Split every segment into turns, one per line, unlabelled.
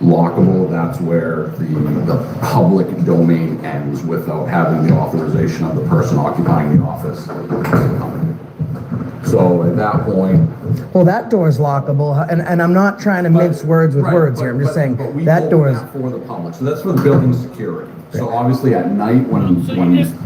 Lockable, that's where the public domain ends without having the authorization of the person occupying the office. So at that point.
Well, that door is lockable, and I'm not trying to mince words with words here. I'm just saying
but we
that door is.
For the public, so that's for the building security. So obviously at night when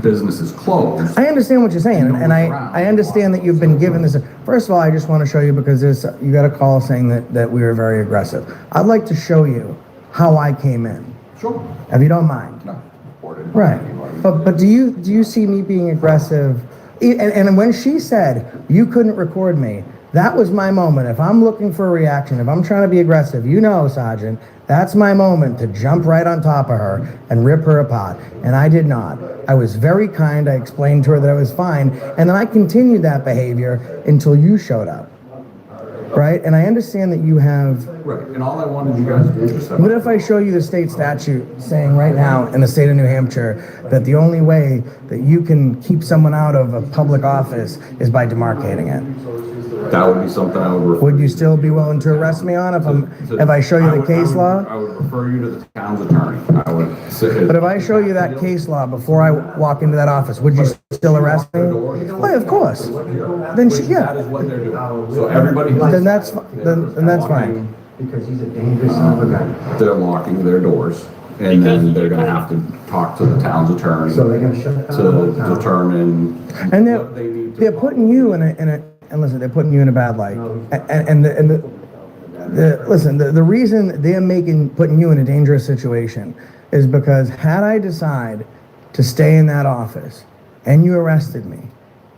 business is closed.
I understand what you're saying, and I understand that you've been given this. First of all, I just want to show you because you got a call saying that we were very aggressive. I'd like to show you how I came in.
Sure.
If you don't mind.
No.
Right. But do you see me being aggressive? And when she said you couldn't record me, that was my moment. If I'm looking for a reaction, if I'm trying to be aggressive, Sergeant, that's my moment to jump right on top of her and rip her apart. And I did not. I was very kind. I explained to her that I was fine. And then I continued that behavior until you showed up. Right? And I understand that you have...
Right. And all I wanted you guys to do is just...
What if I show you the state statute saying right now in the state of New Hampshire that the only way that you can keep someone out of a public office is by demarcating it?
That would be something I would refer.
Would you still be willing to arrest me on if I show you the case law?
I would refer you to the town's attorney.
But if I show you that case law before I walk into that office, would you still arrest me? Why, of course. Then
That is what they're doing. So everybody.
Then that's fine.
Because he's a dangerous son of a gun.
They're locking their doors, and then they're going to have to talk to the town's attorney
So they're gonna shut down.
to determine.
And
what they need to
they're putting you in a and listen, they're putting you in a bad light. Listen, the reason they're putting you in a dangerous situation is because had I decided to stay in that office and you arrested me,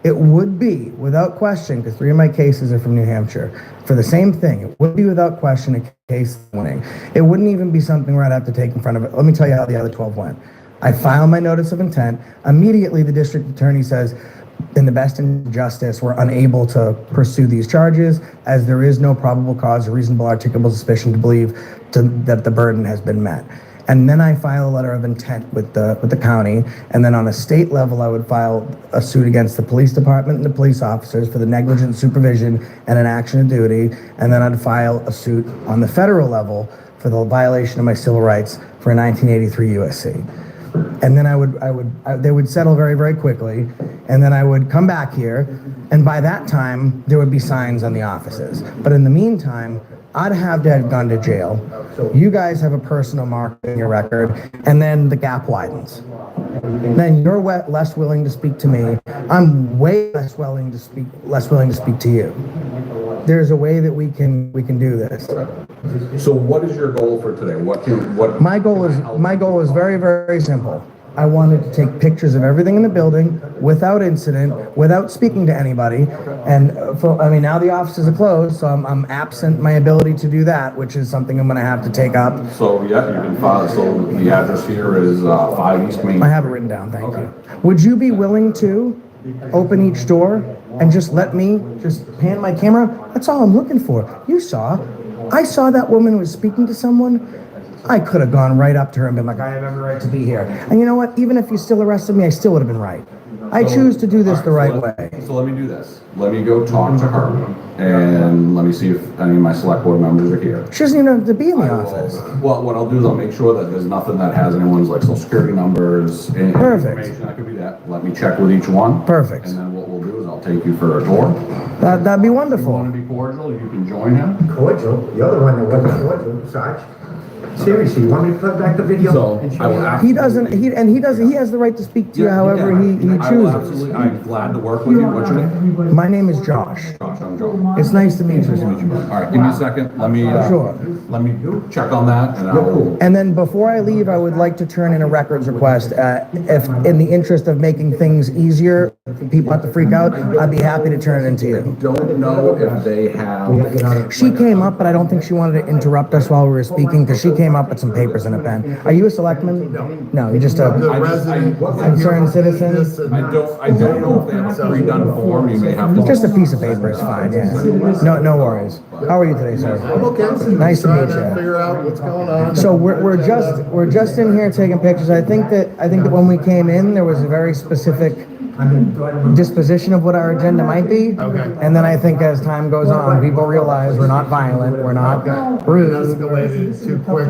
it would be without question, because 3 of my cases are from New Hampshire, for the same thing, it would be without question a case winning. It wouldn't even be something where I'd have to take in front of it. Let me tell you how the other 12 went. I filed my notice of intent. Immediately, the district attorney says, in the best interest of justice, we're unable to pursue these charges as there is no probable cause or reasonable articulable suspicion to believe that the burden has been met. And then I file a letter of intent with the county, and then on a state level, I would file a suit against the police department and the police officers for the negligent supervision and inaction of duty, and then I'd file a suit on the federal level for the violation of my civil rights for a 1983 USC. And then they would settle very, very quickly, and then I would come back here, and by that time, there would be signs on the offices. But in the meantime, I'd have to have gone to jail. You guys have a personal mark in your record, and then the gap widens. Then you're less willing to speak to me. I'm way less willing to speak to you. There's a way that we can do this.
So what is your goal for today?
My goal is very, very simple. I wanted to take pictures of everything in the building without incident, without speaking to anybody. And now the offices are closed, so I'm absent my ability to do that, which is something I'm going to have to take up.
So yeah, you can file. So the address here is 5 East Main.
I have it written down. Thank you. Would you be willing to open each door and just let me just pan my camera? That's all I'm looking for. I saw that woman was speaking to someone. I could have gone right up to her and been like, I have every right to be here. And you know what? Even if you still arrested me, I still would have been right. I choose to do this the right way.
So let me do this. Let me go talk to her, and let me see if any of my select board members are here.
She doesn't even have to be in the office.
Well, what I'll do is I'll make sure that there's nothing that has anyone's like social security numbers and information. That could be that. Let me check with each one.
Perfect.
And then what we'll do is I'll take you for a tour.
That'd be
If you
wonderful.
want to be cordial, you can join him.
Cordial? You're the one that wasn't cordial, Sarge. Seriously, you want me to play back the video?
So,
and show
I will
you?
ask-
He has the right to speak to you however he
I will
chooses.
absolutely. I'm glad to work with you. What's your name?
My name is Josh.
Josh, I'm Joe.
It's nice to meet you.
All right, give me a second. Let me
Sure.
let me check on that, and I'll.
And then before I leave, I would like to turn in a records request. If in the interest of making things easier, for people not to freak out, I'd be happy to turn it into you.
Don't know if they have.
She came up, but I don't think she wanted to interrupt us while we were speaking because she came up with some papers and a pen. Are you a selectman? No, you're just a concerned citizen?
I don't know if they have a pre-done form. You may have to.
Just a piece of paper is fine, yeah. No worries. How are you today, sir?
I'm okay.
Nice to meet
Trying
you.
Figure out what's going on.
So we're just in here taking pictures. I think that when we came in, there was a very specific disposition of what our agenda might be.
Okay.
And then I think as time goes on, people realize we're not violent, we're not rude.
Escalated too quick.